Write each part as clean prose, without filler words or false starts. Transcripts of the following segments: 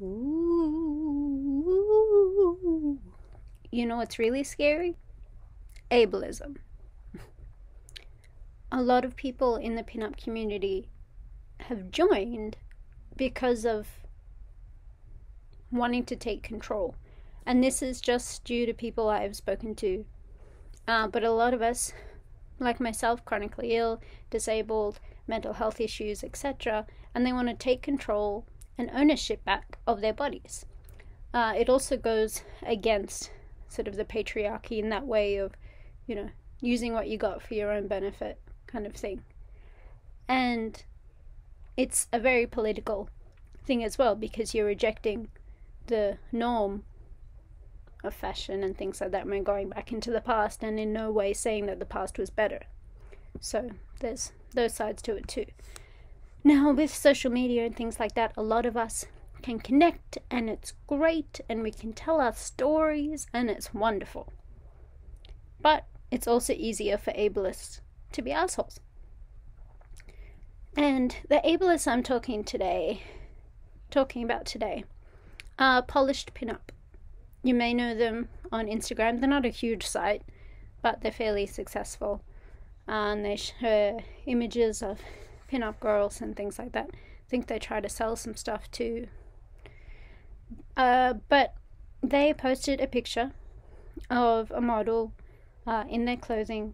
Ooh. You know what's really scary? Ableism. A lot of people in the pinup community have joined because of wanting to take control. And this is just due to people I've spoken to. But a lot of us, like myself, chronically ill, disabled, mental health issues, etc., and they want to take control and ownership back of their bodies. It also goes against sort of the patriarchy in that way of, you know, using what you got for your own benefit kind of thing. And it's a very political thing as well, because you're rejecting the norm of fashion and things like that when going back into the past, and in no way saying that the past was better. So there's those sides to it too. Now with social media and things like that, a lot of us can connect, and it's great, and we can tell our stories, and it's wonderful. But it's also easier for ableists to be assholes. And the ableists I'm talking about today are PolishedPinup. You may know them on Instagram. They're not a huge site, but they're fairly successful. And they share images of pinup girls and things like that. I think they try to sell some stuff too. But they posted a picture of a model in their clothing,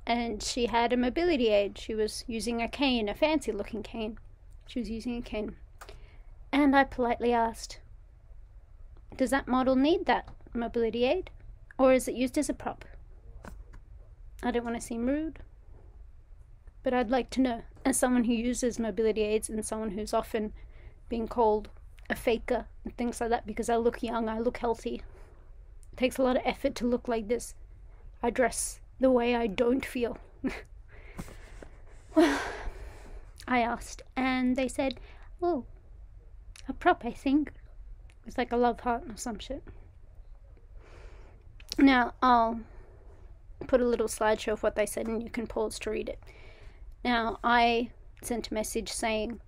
and she had a mobility aid. She was using a cane, a fancy looking cane. She was using a cane. And I politely asked, does that model need that mobility aid? Or is it used as a prop? I don't want to seem rude, but I'd like to know, as someone who uses mobility aids and someone who's often being called a faker and things like that because I look young, I look healthy. It takes a lot of effort to look like this. I dress the way I don't feel. Well, I asked, and they said, oh, a prop, I think. It's like a love heart or some shit. Now, I'll put a little slideshow of what they said, and you can pause to read it. Now, I sent a message saying,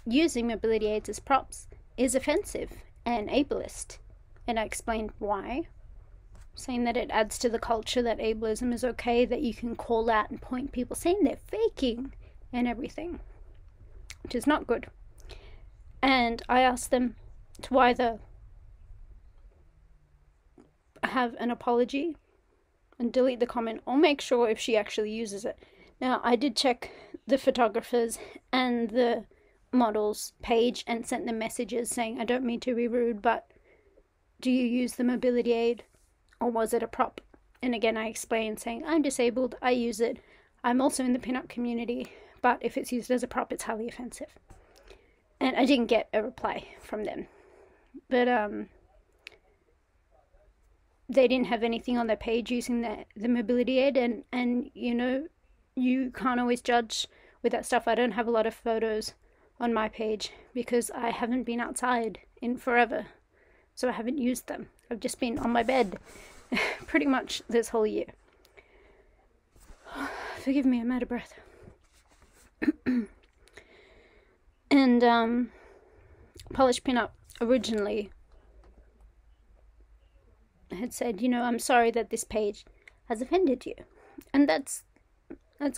using mobility aids as props is offensive and ableist. And I explained why, saying that it adds to the culture that ableism is okay, that you can call out and point people, saying they're faking and everything, which is not good. And I asked them to either have an apology and delete the comment, or make sure if she actually uses it. Now, I did check the photographers and the model's page and sent them messages saying, I don't mean to be rude, but do you use the mobility aid, or was it a prop? And again, I explained, saying, I'm disabled, I use it, I'm also in the pinup community, but if it's used as a prop, it's highly offensive. And I didn't get a reply from them. But they didn't have anything on their page using the mobility aid, and you know, you can't always judge with that stuff. I don't have a lot of photos on my page because I haven't been outside in forever, so I haven't used them. I've just been on my bed pretty much this whole year. Forgive me, I'm out of breath. And PolishedPinup originally had said, you know, I'm sorry that this page has offended you, and that's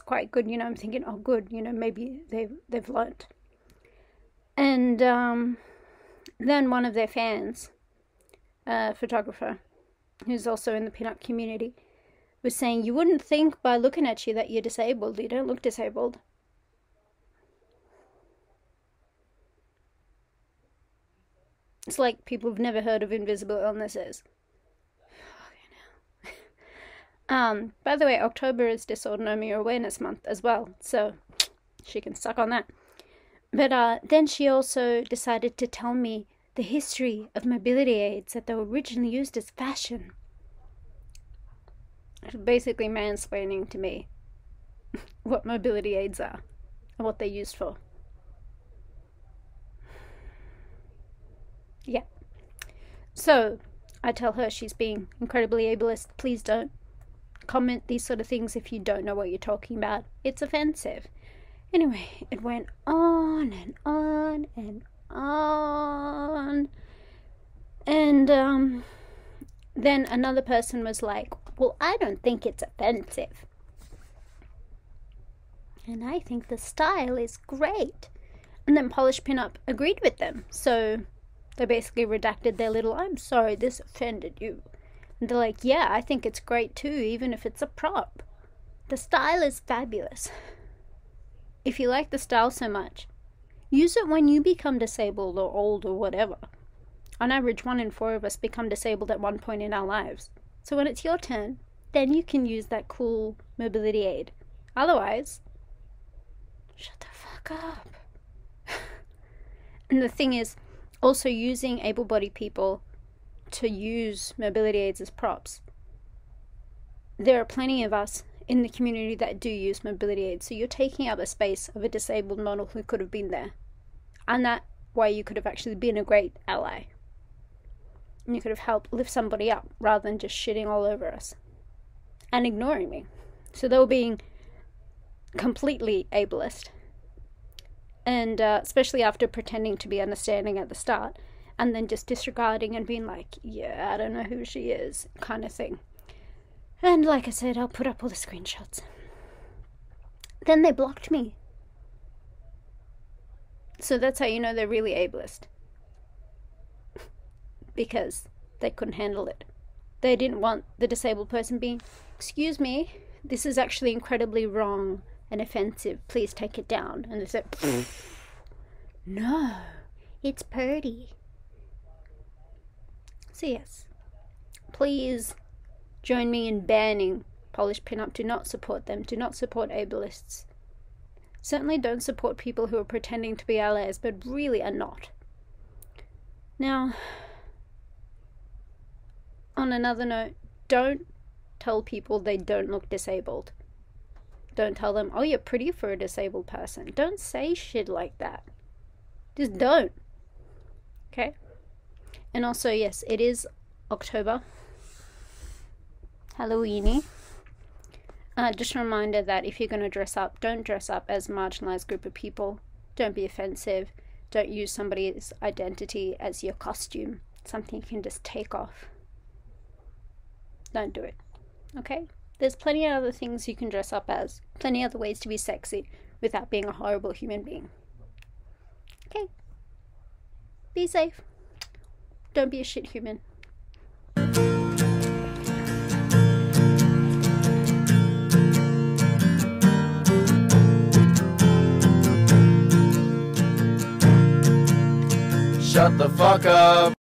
quite good. You know, I'm thinking, oh, good. You know, maybe they've learnt. And then one of their fans, a photographer who's also in the pinup community, was saying, you wouldn't think by looking at you that you're disabled. You don't look disabled. It's like people have never heard of invisible illnesses. By the way, October is Dysautonomia Awareness Month as well, so she can suck on that. But then she also decided to tell me the history of mobility aids, that they were originally used as fashion. Basically mansplaining to me what mobility aids are and what they're used for. Yeah. So I tell her she's being incredibly ableist. Please don't comment these sort of things if you don't know what you're talking about. It's offensive. Anyway, it went on and on and on. And then another person was like, well, I don't think it's offensive. And I think the style is great. And then PolishedPinup agreed with them. So they basically redacted their little, I'm sorry, this offended you. And they're like, yeah, I think it's great too, even if it's a prop. The style is fabulous. If you like the style so much, use it when you become disabled or old or whatever. On average, 1 in 4 of us become disabled at one point in our lives. So when it's your turn, then you can use that cool mobility aid. Otherwise, shut the fuck up. And the thing is, also using able-bodied people to use mobility aids as props. There are plenty of us in the community that do use mobility aids, so you're taking up the space of a disabled model who could have been there. And that way you could have actually been a great ally. And you could have helped lift somebody up rather than just shitting all over us and ignoring me. So they were being completely ableist. And especially after pretending to be understanding at the start and then just disregarding and being like, yeah, I don't know who she is, kind of thing. And like I said, I'll put up all the screenshots. Then they blocked me. So that's how you know they're really ableist. Because they couldn't handle it. They didn't want the disabled person being, excuse me, this is actually incredibly wrong and offensive. Please take it down. And they said, no, it's purdy. So yes, please join me in banning PolishedPinup. Do not support them. Do not support ableists. Certainly don't support people who are pretending to be allies but really are not. Now, on another note, don't tell people they don't look disabled. Don't tell them, oh, you're pretty for a disabled person. Don't say shit like that. Just don't. Okay? And also, yes, it is October. Halloweeny. Just a reminder that if you're going to dress up, don't dress up as a marginalized group of people. Don't be offensive. Don't use somebody's identity as your costume. Something you can just take off. Don't do it. Okay? There's plenty of other things you can dress up as. Plenty of other ways to be sexy without being a horrible human being. Okay? Be safe. Don't be a shit human. Shut the fuck up.